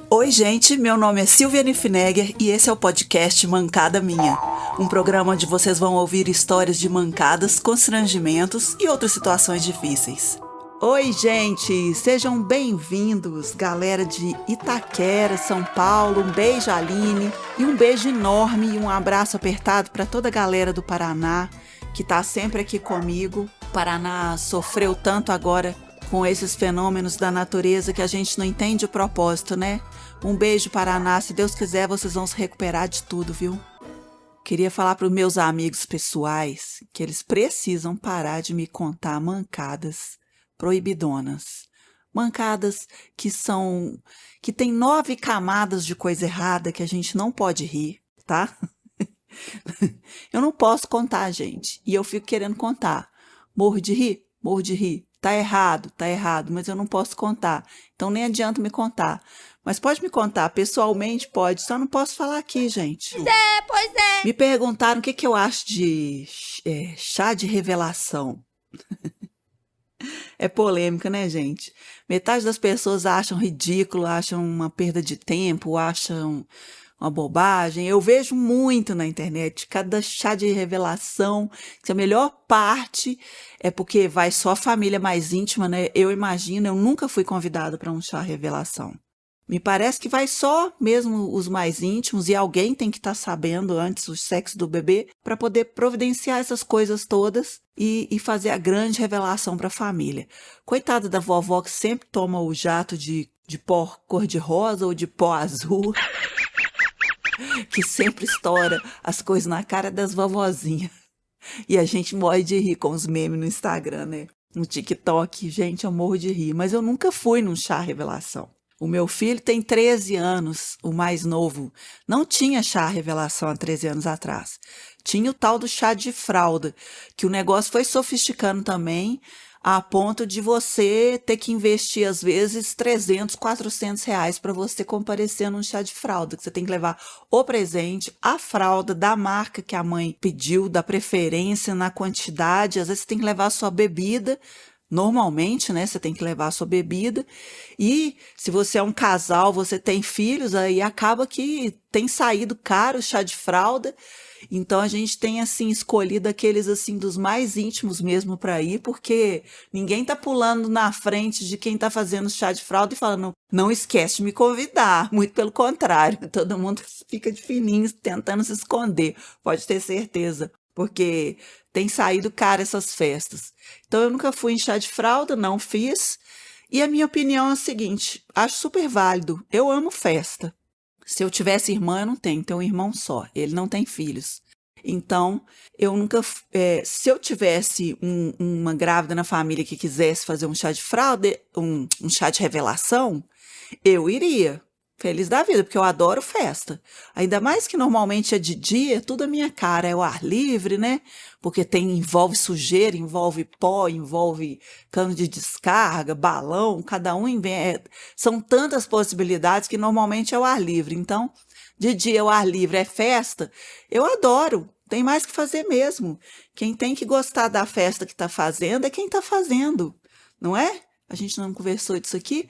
Oi, gente, meu nome é Silviane Finegger e esse é o podcast Mancada Minha, um programa onde vocês vão ouvir histórias de mancadas, constrangimentos e outras situações difíceis. Oi, gente, sejam bem-vindos, galera de Itaquera, São Paulo, um beijo, Aline, e um beijo enorme e um abraço apertado para toda a galera do Paraná, que tá sempre aqui comigo. O Paraná sofreu tanto agora com esses fenômenos da natureza que a gente não entende o propósito, né? Um beijo, Paraná. Se Deus quiser, vocês vão se recuperar de tudo, viu? Queria falar para os meus amigos pessoais que eles precisam parar de me contar mancadas proibidonas. Mancadas que tem 9 camadas de coisa errada que a gente não pode rir, tá? Eu não posso contar, gente. E eu fico querendo contar. Morro de rir? Morro de rir. Tá errado, mas eu não posso contar. Então nem adianta me contar. Mas pode me contar, pessoalmente pode, só não posso falar aqui, gente. Pois é. Me perguntaram o que eu acho de chá de revelação. É polêmica, né, gente? Metade das pessoas acham ridículo, acham uma perda de tempo, acham uma bobagem. Eu vejo muito na internet, cada chá de revelação, que a melhor parte é porque vai só a família mais íntima, né? Eu imagino, eu nunca fui convidada para um chá revelação. Me parece que vai só mesmo os mais íntimos e alguém tem que estar sabendo antes o sexo do bebê para poder providenciar essas coisas todas e fazer a grande revelação para a família. Coitada da vovó que sempre toma o jato de pó cor-de-rosa ou de pó azul, que sempre estoura as coisas na cara das vovozinhas. E a gente morre de rir com os memes no Instagram, né? No TikTok, gente, eu morro de rir. Mas eu nunca fui num chá revelação. O meu filho tem 13 anos, o mais novo. Não tinha chá revelação há 13 anos atrás. Tinha o tal do chá de fralda, que o negócio foi sofisticando também, a ponto de você ter que investir, às vezes, 300, 400 reais para você comparecer num chá de fralda, que você tem que levar o presente, a fralda da marca que a mãe pediu, da preferência na quantidade, às vezes você tem que levar a sua bebida. Normalmente, né, você tem que levar a sua bebida e se você é um casal, você tem filhos, aí acaba que tem saído caro o chá de fralda, então a gente tem, assim, escolhido aqueles, assim, dos mais íntimos mesmo para ir, porque ninguém tá pulando na frente de quem tá fazendo chá de fralda e falando, não esquece de me convidar, muito pelo contrário, todo mundo fica de fininho tentando se esconder, pode ter certeza. Porque tem saído caro essas festas. Então, eu nunca fui em chá de fralda, não fiz. E a minha opinião é a seguinte, acho super válido. Eu amo festa. Se eu tivesse irmã, eu não tenho um irmão só. Ele não tem filhos. Então, eu nunca... se eu tivesse uma grávida na família que quisesse fazer um chá de fralda, um chá de revelação, eu iria. Feliz da vida, porque eu adoro festa. Ainda mais que normalmente é de dia, tudo a minha cara, é o ar livre, né? Porque envolve sujeira, envolve pó, envolve cano de descarga, balão, cada um são tantas possibilidades que normalmente é o ar livre. Então, de dia é o ar livre, é festa, eu adoro. Tem mais que fazer mesmo. Quem tem que gostar da festa que está fazendo é quem está fazendo, não é? A gente não conversou disso aqui?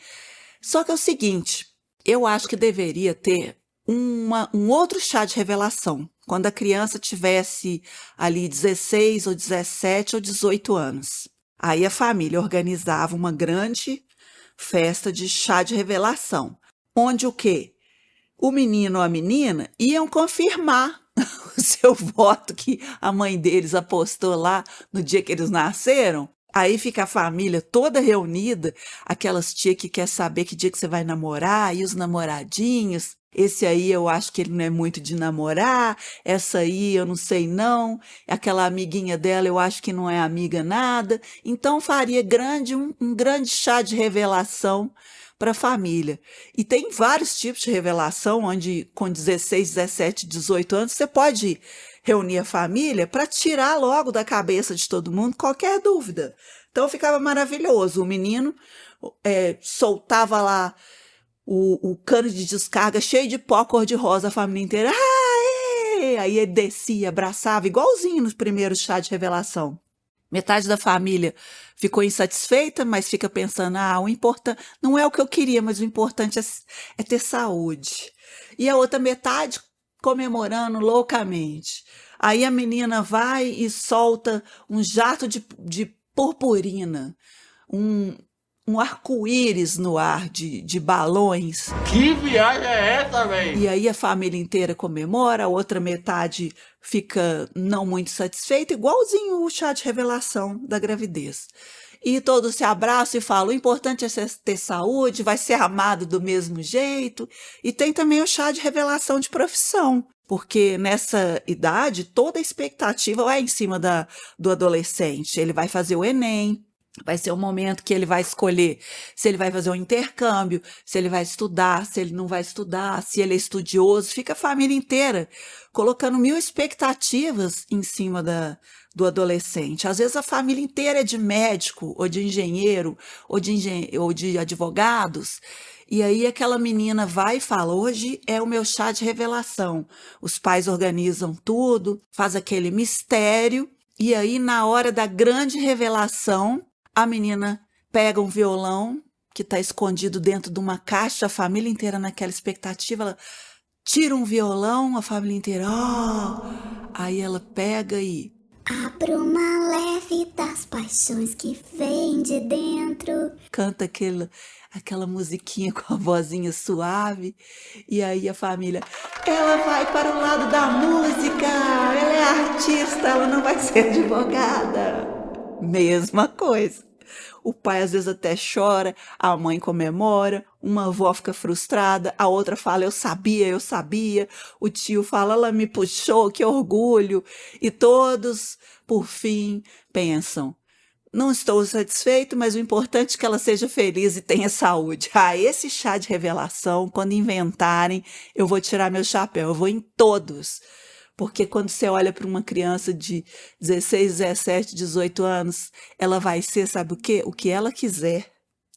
Só que é o seguinte... Eu acho que deveria ter um outro chá de revelação, quando a criança tivesse ali 16 ou 17 ou 18 anos. Aí a família organizava uma grande festa de chá de revelação, onde o quê? O menino ou a menina iam confirmar o seu voto que a mãe deles apostou lá no dia que eles nasceram. Aí fica a família toda reunida, aquelas tias que quer saber que dia que você vai namorar, e os namoradinhos. Esse aí eu acho que ele não é muito de namorar, essa aí eu não sei não, aquela amiguinha dela eu acho que não é amiga nada. Então faria um grande chá de revelação para a família. E tem vários tipos de revelação, onde com 16, 17, 18 anos você pode reunir a família para tirar logo da cabeça de todo mundo qualquer dúvida. Então ficava maravilhoso. O menino soltava lá o cano de descarga cheio de pó cor-de-rosa, a família inteira. Aí ele descia, abraçava, igualzinho no primeiro chá de revelação. Metade da família ficou insatisfeita, mas fica pensando, o importante não é o que eu queria, mas o importante é ter saúde. E a outra metade comemorando loucamente. Aí a menina vai e solta um jato de purpurina, um arco-íris no ar de balões. Que viagem é essa, velho? E aí a família inteira comemora, a outra metade fica não muito satisfeita, igualzinho o chá de revelação da gravidez. E todos se abraçam e falam, o importante é ter saúde, vai ser amado do mesmo jeito. E tem também o chá de revelação de profissão, porque nessa idade toda a expectativa é em cima do adolescente. Ele vai fazer o Enem, vai ser o momento que ele vai escolher se ele vai fazer um intercâmbio, se ele vai estudar, se ele não vai estudar, se ele é estudioso. Fica a família inteira colocando 1000 expectativas em cima do adolescente. Às vezes a família inteira é de médico, ou de engenheiro, ou de advogados. E aí aquela menina vai e fala, hoje é o meu chá de revelação. Os pais organizam tudo, faz aquele mistério, e aí na hora da grande revelação, a menina pega um violão que está escondido dentro de uma caixa, a família inteira naquela expectativa, ela tira um violão, a família inteira, aí ela pega e... A bruma leve das paixões que vem de dentro. Canta aquela musiquinha com a vozinha suave, e aí a família, ela vai para o lado da música, ela é artista, ela não vai ser advogada. Mesma coisa. O pai às vezes até chora, a mãe comemora, uma avó fica frustrada, a outra fala, eu sabia. O tio fala, ela me puxou, que orgulho. E todos, por fim, pensam, não estou satisfeito, mas o importante é que ela seja feliz e tenha saúde. Esse chá de revelação, quando inventarem, eu vou tirar meu chapéu, eu vou em todos. Porque quando você olha para uma criança de 16, 17, 18 anos, ela vai ser, sabe o quê? O que ela quiser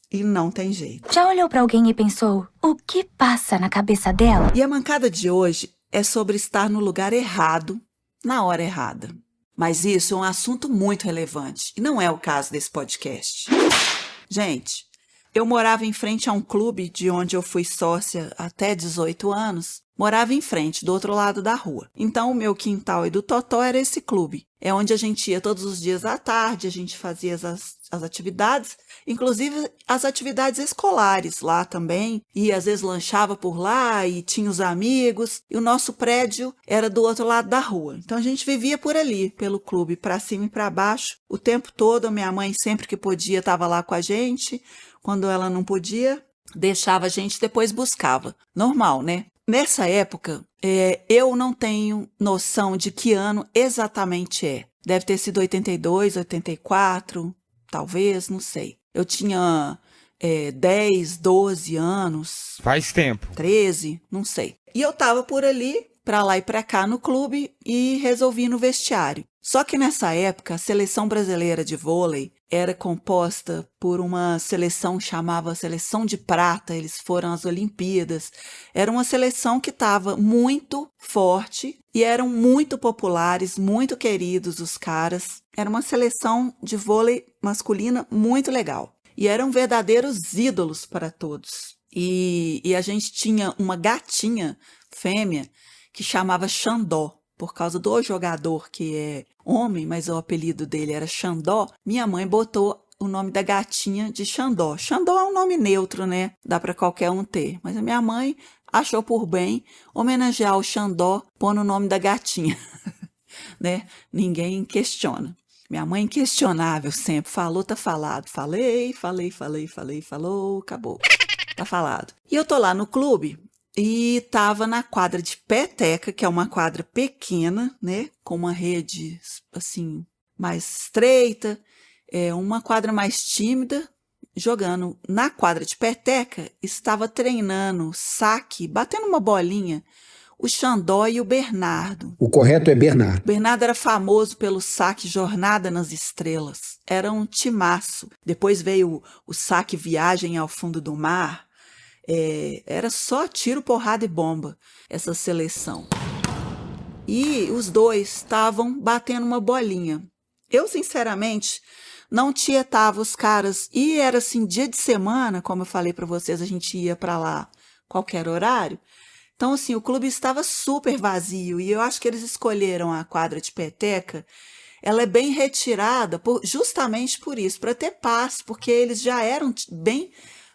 e não tem jeito. Já olhou para alguém e pensou, o que passa na cabeça dela? E a mancada de hoje é sobre estar no lugar errado, na hora errada. Mas isso é um assunto muito relevante e não é o caso desse podcast. Gente, eu morava em frente a um clube de onde eu fui sócia até 18 anos. Morava em frente, do outro lado da rua. Então, o meu quintal e do Totó era esse clube. É onde a gente ia todos os dias à tarde, a gente fazia as atividades, inclusive as atividades escolares lá também. E às vezes lanchava por lá e tinha os amigos. E o nosso prédio era do outro lado da rua. Então, a gente vivia por ali, pelo clube, para cima e para baixo. O tempo todo, a minha mãe, sempre que podia, estava lá com a gente. Quando ela não podia, deixava a gente, depois buscava. Normal, né? Nessa época, eu não tenho noção de que ano exatamente é. Deve ter sido 82, 84, talvez, não sei. Eu tinha 10, 12 anos. Faz tempo. 13, não sei. E eu tava por ali, pra lá e pra cá no clube, e resolvi ir no vestiário. Só que nessa época, a seleção brasileira de vôlei era composta por uma seleção que chamava Seleção de Prata, eles foram às Olimpíadas. Era uma seleção que estava muito forte e eram muito populares, muito queridos os caras. Era uma seleção de vôlei masculina muito legal. E eram verdadeiros ídolos para todos. E a gente tinha uma gatinha fêmea que chamava Xandó. Por causa do jogador que é homem, mas o apelido dele era Xandó, minha mãe botou o nome da gatinha de Xandó. Xandó é um nome neutro, né? Dá para qualquer um ter. Mas a minha mãe achou por bem homenagear o Xandó pondo o nome da gatinha. Né? Ninguém questiona. Minha mãe inquestionável sempre. Falou, tá falado. Falei, falou, acabou. Tá falado. E eu tô lá no clube. E tava na quadra de peteca, que é uma quadra pequena, né? Com uma rede, assim, mais estreita. Uma quadra mais tímida. Jogando na quadra de peteca, estava treinando saque, batendo uma bolinha, o Xandó e o Bernardo. O correto é Bernardo. O Bernardo era famoso pelo saque Jornada nas Estrelas. Era um timaço. Depois veio o saque Viagem ao Fundo do Mar. Era só tiro, porrada e bomba, essa seleção. e os dois estavam batendo uma bolinha. Eu, sinceramente, não tietava os caras, e era assim, dia de semana, como eu falei para vocês, a gente ia para lá qualquer horário. Então, assim, o clube estava super vazio, e eu acho que eles escolheram a quadra de peteca. Ela é bem retirada justamente por isso, para ter paz, porque eles já eram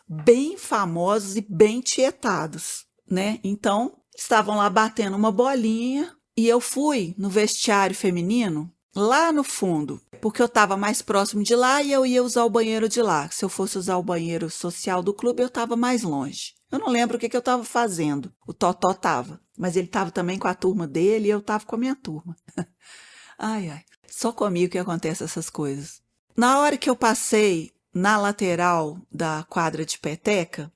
bem famosos e bem tietados, né? Então, estavam lá batendo uma bolinha e eu fui no vestiário feminino, lá no fundo, porque eu estava mais próximo de lá e eu ia usar o banheiro de lá. Se eu fosse usar o banheiro social do clube, eu estava mais longe. Eu não lembro o que eu estava fazendo. O Totó estava, mas ele estava também com a turma dele e eu estava com a minha turma. Ai, ai. Só comigo que acontecem essas coisas. Na hora que eu passei na lateral da quadra de peteca,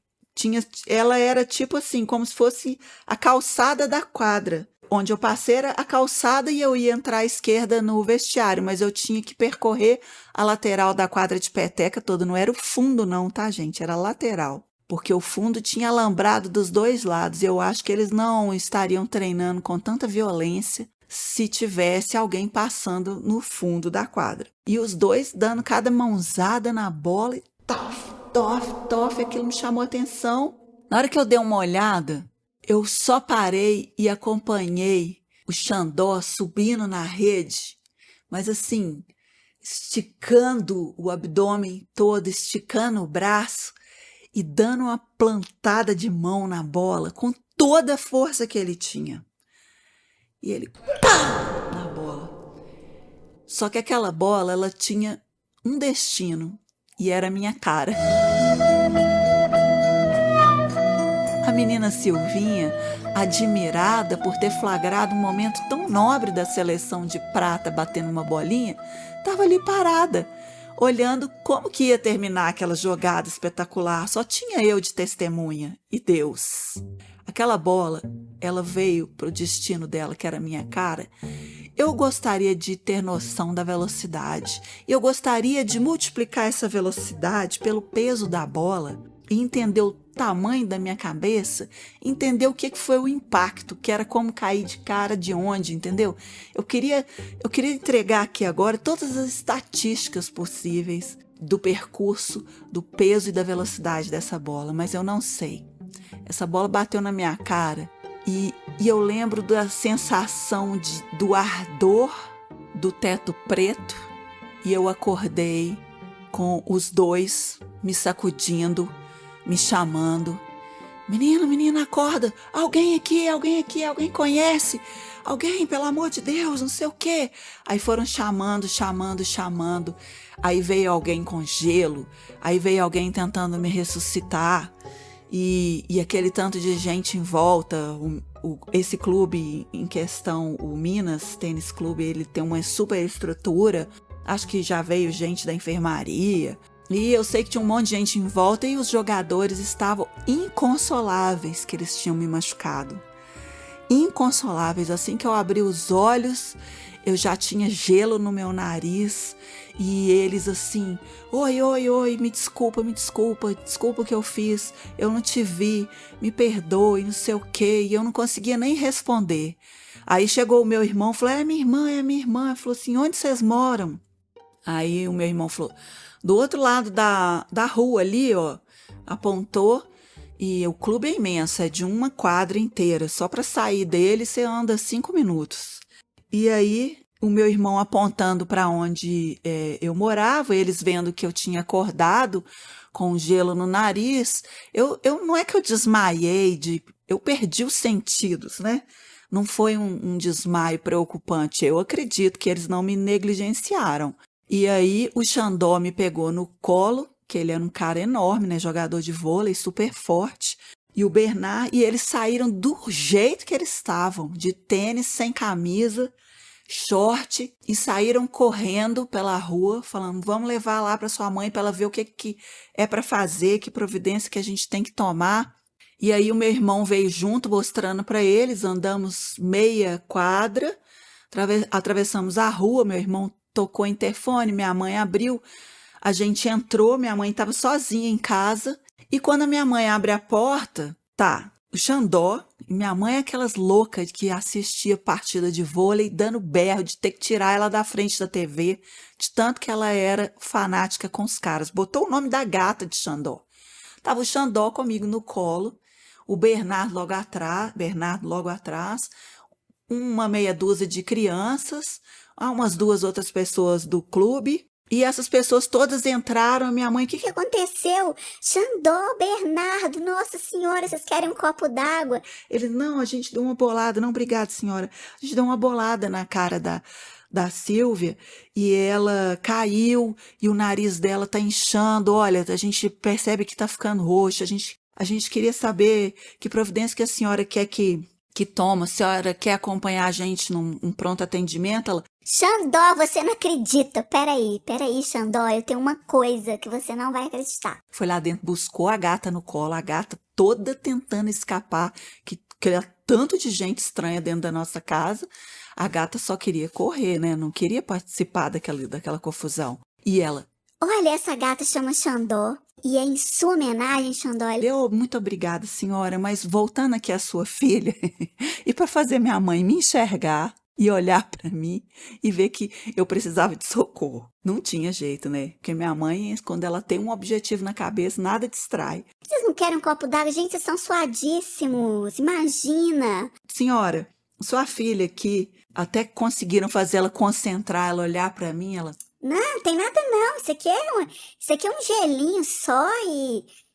ela era tipo assim, como se fosse a calçada da quadra. Onde eu passei era a calçada e eu ia entrar à esquerda no vestiário, mas eu tinha que percorrer a lateral da quadra de peteca toda. Não era o fundo não, tá, gente? Era a lateral. Porque o fundo tinha alambrado dos dois lados. E eu acho que eles não estariam treinando com tanta violência se tivesse alguém passando no fundo da quadra. E os dois dando cada mãozada na bola e tof, tof, tof. Aquilo me chamou a atenção. Na hora que eu dei uma olhada, eu só parei e acompanhei o Xandó subindo na rede, mas assim, esticando o abdômen todo, esticando o braço e dando uma plantada de mão na bola com toda a força que ele tinha. E ele, pá, na bola. Só que aquela bola, ela tinha um destino e era a minha cara. A menina Silvinha, admirada por ter flagrado um momento tão nobre da seleção de prata batendo uma bolinha, estava ali parada, olhando como que ia terminar aquela jogada espetacular. Só tinha eu de testemunha e Deus. Aquela bola, ela veio para o destino dela, que era a minha cara. Eu gostaria de ter noção da velocidade. Eu gostaria de multiplicar essa velocidade pelo peso da bola e entender o tamanho da minha cabeça, entender o que foi o impacto, que era como cair de cara de onde, entendeu? Eu queria entregar aqui agora todas as estatísticas possíveis do percurso, do peso e da velocidade dessa bola, mas eu não sei. Essa bola bateu na minha cara e eu lembro da sensação do ardor do teto preto e eu acordei com os dois me sacudindo, me chamando. Menina, acorda, alguém aqui, alguém conhece, alguém, pelo amor de Deus, não sei o quê. Aí foram chamando, aí veio alguém com gelo, aí veio alguém tentando me ressuscitar, e aquele tanto de gente em volta. Esse clube em questão, o Minas Tênis Clube, ele tem uma super estrutura, acho que já veio gente da enfermaria. E eu sei que tinha um monte de gente em volta e os jogadores estavam inconsoláveis que eles tinham me machucado. Inconsoláveis. Assim que eu abri os olhos, eu já tinha gelo no meu nariz e eles assim, oi, me desculpa o que eu fiz, eu não te vi, me perdoe, não sei o quê, e eu não conseguia nem responder. Aí chegou o meu irmão, falou, é minha irmã, ele falou assim, onde vocês moram? Aí o meu irmão falou, do outro lado da rua ali, ó, apontou, e o clube é imenso, é de uma quadra inteira, só para sair dele você anda 5 minutos. E aí o meu irmão apontando para onde eu morava, eles vendo que eu tinha acordado com gelo no nariz, eu não é que eu desmaiei, eu perdi os sentidos, né? Não foi um desmaio preocupante, eu acredito que eles não me negligenciaram. E aí o Xandó me pegou no colo, que ele era um cara enorme, né, jogador de vôlei, super forte, e o Bernard, e eles saíram do jeito que eles estavam, de tênis, sem camisa, short, e saíram correndo pela rua, falando, vamos levar lá para sua mãe para ela ver o que é para fazer, que providência que a gente tem que tomar. E aí o meu irmão veio junto, mostrando para eles, andamos meia quadra, atravessamos a rua, meu irmão tocou o interfone, minha mãe abriu, a gente entrou, minha mãe estava sozinha em casa, e quando a minha mãe abre a porta, o Xandó, minha mãe é aquelas loucas que assistia partida de vôlei dando berro de ter que tirar ela da frente da TV, de tanto que ela era fanática com os caras. Botou o nome da gata de Xandó. Tava o Xandó comigo no colo, o Bernardo logo atrás, uma meia dúzia de crianças, umas 2 outras pessoas do clube. E essas pessoas todas entraram, minha mãe, O que aconteceu? Xandó, Bernardo, nossa senhora, vocês querem um copo d'água? Ele, não, a gente deu uma bolada, não, obrigado, senhora. A gente deu uma bolada na cara da Silvia e ela caiu e o nariz dela tá inchando. Olha, a gente percebe que tá ficando roxo. A gente queria saber que providência que a senhora quer que toma. A senhora quer acompanhar a gente num pronto atendimento? Ela, Xandó, você não acredita. Peraí, Xandó, eu tenho uma coisa que você não vai acreditar. foi lá dentro, buscou a gata no colo, a gata toda tentando escapar, que era tanto de gente estranha dentro da nossa casa. A gata só queria correr, né? Não queria participar daquela confusão. E ela, Olha, essa gata chama Xandó. E é em sua homenagem, Xandó. muito obrigada, senhora, mas voltando aqui à sua filha, e para fazer minha mãe me enxergar e olhar para mim e ver que eu precisava de socorro. Não tinha jeito, né? Porque minha mãe, quando ela tem um objetivo na cabeça, nada distrai. Vocês não querem um copo d'água? Gente, vocês são suadíssimos. Imagina. Senhora, sua filha aqui, até conseguiram fazer ela concentrar, ela olhar para mim, ela... Não tem nada não. Isso aqui é um gelinho só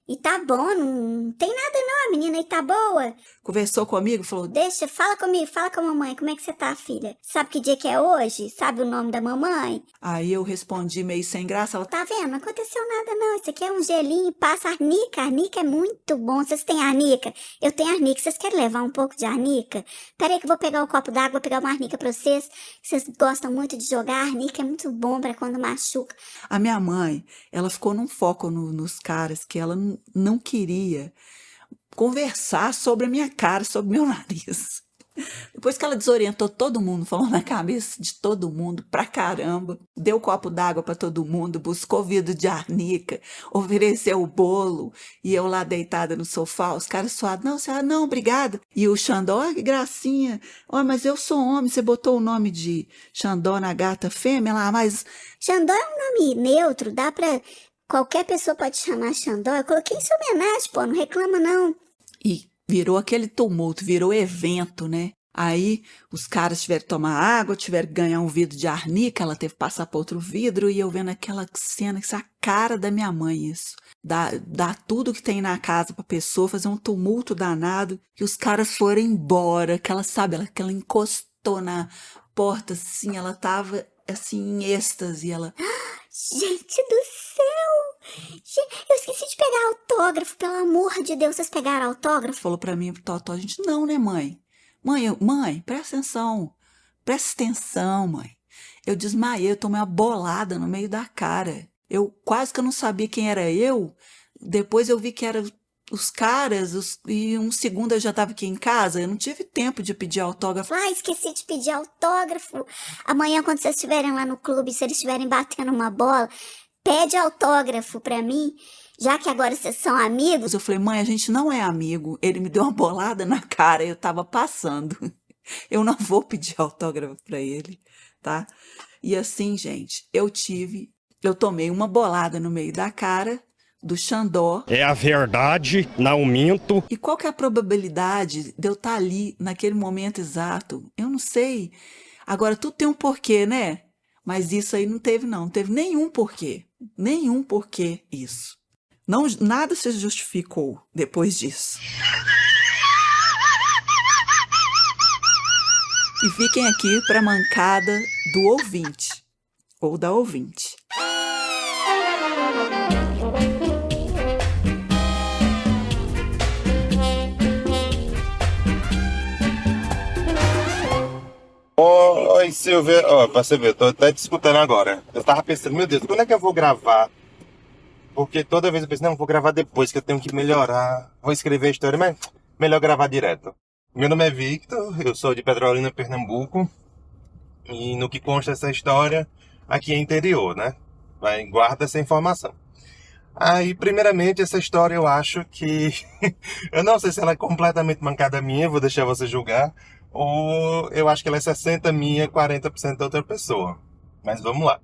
e tá bom. Não tem nada não. A menina aí tá boa. Conversou comigo, falou, Deixa, fala comigo, fala com a mamãe. Como é que você tá, filha? Sabe que dia que é hoje? Sabe o nome da mamãe? Aí eu respondi meio sem graça, ela, Tá vendo? Não aconteceu nada não. Isso aqui é um gelinho, passa arnica. Arnica é muito bom. Vocês têm arnica? Eu tenho arnica. Vocês querem levar um pouco de arnica? Peraí que eu vou pegar um copo d'água, vou pegar uma arnica pra vocês. Vocês gostam muito de jogar. Arnica é muito bom pra quando machuca. A minha mãe, ela ficou num foco nos caras que ela não queria conversar sobre a minha cara, sobre meu nariz. Depois que ela desorientou todo mundo, falou na cabeça de todo mundo pra caramba, deu copo d'água pra todo mundo, buscou vidro de arnica, ofereceu o bolo, e eu lá deitada no sofá, os caras suados, não, senhora, não, obrigada. E o Xandó, que gracinha, mas eu sou homem, você botou o nome de Xandó na gata fêmea lá, mas... Xandó é um nome neutro, dá pra... Qualquer pessoa pode chamar Xandó. Eu coloquei em sua homenagem, pô, não reclama não. E virou aquele tumulto, virou evento, né? Aí os caras tiveram que tomar água, tiveram que ganhar um vidro de arnica, ela teve que passar para outro vidro, e eu vendo aquela cena, essa cara da minha mãe, isso. Dá tudo que tem na casa pra pessoa, fazer um tumulto danado, que os caras foram embora, que ela, sabe, que ela encostou na porta, assim, ela tava, assim, em êxtase, ela... Gente do céu! Gente, eu esqueci de pegar autógrafo, pelo amor de Deus, vocês pegaram autógrafo? Falou pra mim, pro Totó, a gente, não, né, mãe? Mãe, presta atenção, mãe. Eu desmaiei, eu tomei uma bolada no meio da cara. Eu quase que eu não sabia quem era eu. Depois eu vi que eram os caras, e um segundo eu já estava aqui em casa. Eu não tive tempo de pedir autógrafo. Ah, esqueci de pedir autógrafo. Amanhã, quando vocês estiverem lá no clube, se eles estiverem batendo uma bola, pede autógrafo pra mim, já que agora vocês são amigos. Eu falei, mãe, a gente não é amigo. Ele me deu uma bolada na cara, eu tava passando. Eu não vou pedir autógrafo pra ele, tá? E assim, gente, eu tomei uma bolada no meio da cara do Xandó. É a verdade, não minto. E qual que é a probabilidade de eu estar ali naquele momento exato? Eu não sei. Agora, tudo tem um porquê, né? Mas isso aí não teve nenhum porquê. Nenhum porquê isso. Não, nada se justificou depois disso. E fiquem aqui para a mancada do ouvinte, ou da ouvinte. Oi, Silvia. Ó, pra você ver, eu tô até te escutando agora. Eu tava pensando, meu Deus, quando é que eu vou gravar? Porque toda vez eu penso, não, vou gravar depois, que eu tenho que melhorar. Vou escrever a história, mas melhor gravar direto. Meu nome é Victor, eu sou de Petrolina, Pernambuco. E no que consta essa história, aqui é interior, né? Guarda essa informação. Aí, primeiramente, essa história eu acho que... eu não sei se ela é completamente mancada minha, vou deixar você julgar. Ou eu acho que ela é 60% minha, 40% da outra pessoa. Mas vamos lá.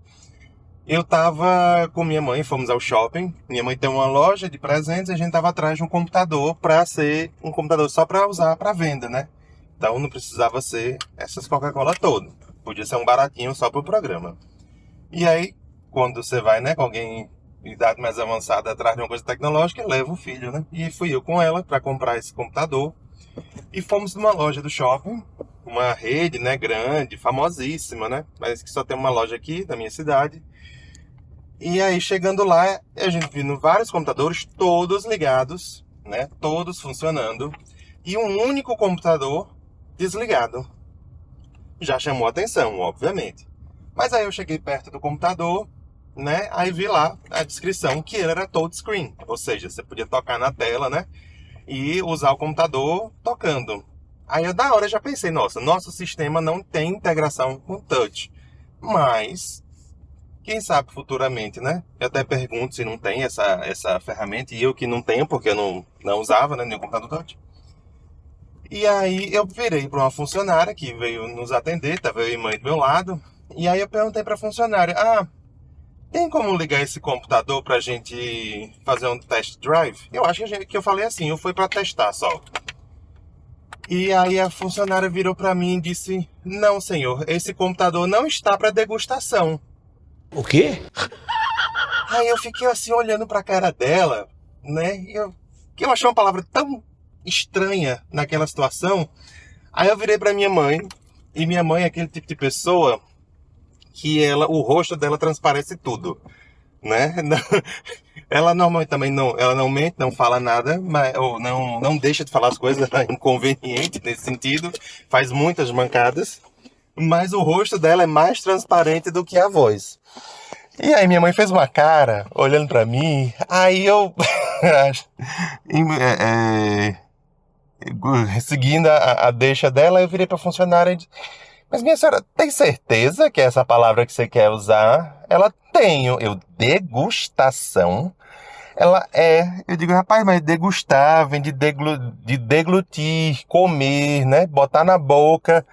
Eu tava com minha mãe, fomos ao shopping. Minha mãe tem uma loja de presentes e a gente tava atrás de um computador pra ser um computador só pra usar pra venda, né? Então não precisava ser essas Coca-Cola todas. Podia ser um baratinho só pro programa. E aí, quando você vai, né, com alguém de idade mais avançada atrás de uma coisa tecnológica, leva o filho, né? E fui eu com ela pra comprar esse computador. E fomos numa loja do shopping, uma rede, né, grande, famosíssima, né? Mas que só tem uma loja aqui na minha cidade. E aí, chegando lá, a gente viu vários computadores, todos ligados, né? Todos funcionando. E um único computador desligado. Já chamou a atenção, obviamente. Mas aí eu cheguei perto do computador, né? Aí vi lá a descrição que ele era touchscreen. Ou seja, você podia tocar na tela, né? E usar o computador tocando. Aí eu da hora já pensei, nossa, nosso sistema não tem integração com touch. Mas... quem sabe futuramente, né? Eu até pergunto se não tem essa ferramenta. E eu que não tenho, porque eu não usava, né, nenhum computador touch. E aí eu virei para uma funcionária que veio nos atender. Tava eu e mãe do meu lado. E aí eu perguntei para a funcionária. Tem como ligar esse computador pra gente fazer um test drive? Eu acho que eu falei assim. Eu fui para testar só. E aí a funcionária virou para mim e disse. Não, senhor. Esse computador não está para degustação. O quê? Aí eu fiquei assim, olhando pra cara dela, né? E eu achei uma palavra tão estranha naquela situação. Aí eu virei pra minha mãe. E minha mãe é aquele tipo de pessoa que o rosto dela transparece tudo, né? Ela normalmente também ela não mente, não fala nada, ou não deixa de falar as coisas, ela é inconveniente nesse sentido. Faz muitas mancadas. Mas o rosto dela é mais transparente do que a voz. E aí minha mãe fez uma cara, olhando pra mim, aí eu... seguindo a deixa dela, eu virei pra funcionária e disse, mas minha senhora, tem certeza que é essa palavra que você quer usar? Ela tem. Degustação? Ela é. Eu digo, rapaz, mas degustar vem de deglutir, comer, né? Botar na boca.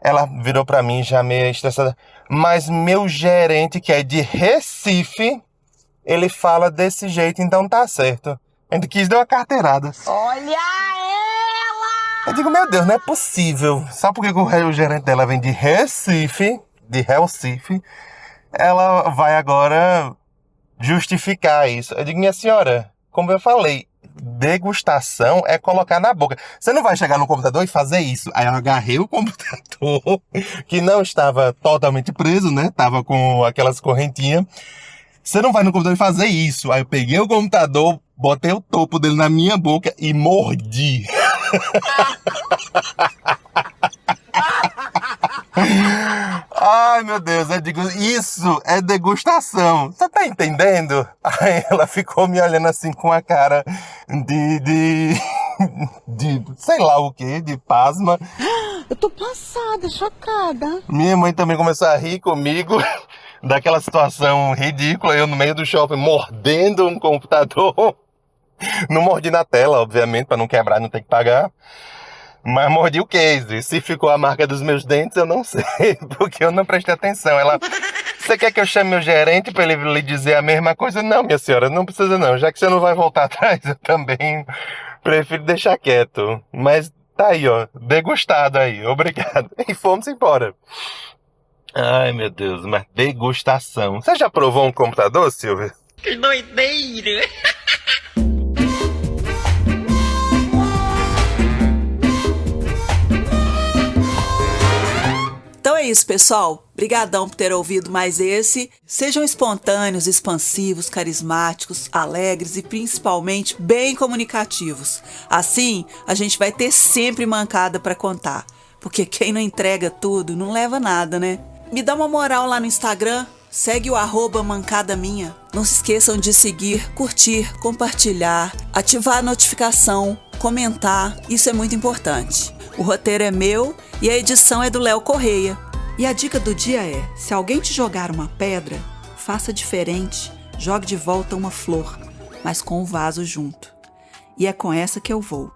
Ela virou pra mim já meio estressada. Mas meu gerente, que é de Recife, ele fala desse jeito, então tá certo. Ainda quis dar uma carteirada. Olha ela! Eu digo, meu Deus, não é possível. Só porque o gerente dela vem de Recife, ela vai agora justificar isso. Eu digo, minha senhora, como eu falei, degustação é colocar na boca. Você não vai chegar no computador e fazer isso. Aí eu agarrei o computador, que não estava totalmente preso, né? Tava com aquelas correntinhas. Você não vai no computador e fazer isso. Aí eu peguei o computador, botei o topo dele na minha boca e mordi. Ai, meu Deus, eu digo, isso é degustação. Você tá entendendo? Aí ela ficou me olhando assim com a cara de sei lá o que, de pasma. Eu tô passada, chocada. Minha mãe também começou a rir comigo daquela situação ridícula, eu no meio do shopping mordendo um computador. Não mordi na tela, obviamente, pra não quebrar, não ter que pagar. Mas mordi o case. Se ficou a marca dos meus dentes, eu não sei, porque eu não prestei atenção. Ela, você quer que eu chame meu gerente pra ele lhe dizer a mesma coisa? Não, minha senhora, não precisa não. Já que você não vai voltar atrás, eu também prefiro deixar quieto. Mas tá aí, ó, degustado aí, obrigado. E fomos embora. Ai, meu Deus, mas degustação. Você já provou um computador, Silvia? Que doideira! Então é isso, pessoal. Brigadão por ter ouvido mais esse. Sejam espontâneos, expansivos, carismáticos, alegres e principalmente bem comunicativos. Assim, a gente vai ter sempre mancada para contar. Porque quem não entrega tudo não leva nada, né? Me dá uma moral lá no Instagram. Segue o @mancadaminha. Não se esqueçam de seguir, curtir, compartilhar, ativar a notificação, comentar. Isso é muito importante. O roteiro é meu e a edição é do Léo Correia. E a dica do dia é, se alguém te jogar uma pedra, faça diferente. Jogue de volta uma flor, mas com o vaso junto. E é com essa que eu vou.